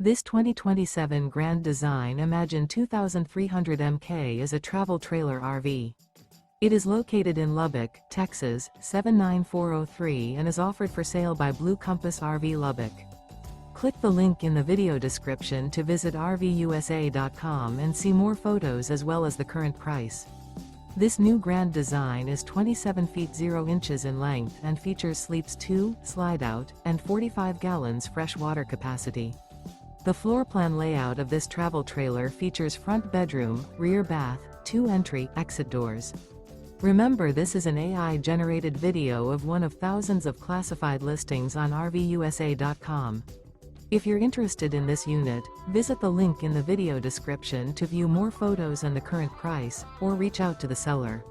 This 2027 Grand Design Imagine 2300 MK is a travel trailer RV. It is located in Lubbock, Texas, 79403 and is offered for sale by Blue Compass RV Lubbock. Click the link in the video description to visit RVUSA.com and see more photos as well as the current price. This new Grand Design is 27 feet 0 inches in length and features sleeps 2, Slideout, and 45 gallons fresh water capacity. The floor plan layout of this travel trailer features front bedroom, rear bath, 2 entry, exit doors. Remember, this is an AI-generated video of one of thousands of classified listings on RVUSA.com. If you're interested in this unit, visit the link in the video description to view more photos and the current price, or reach out to the seller.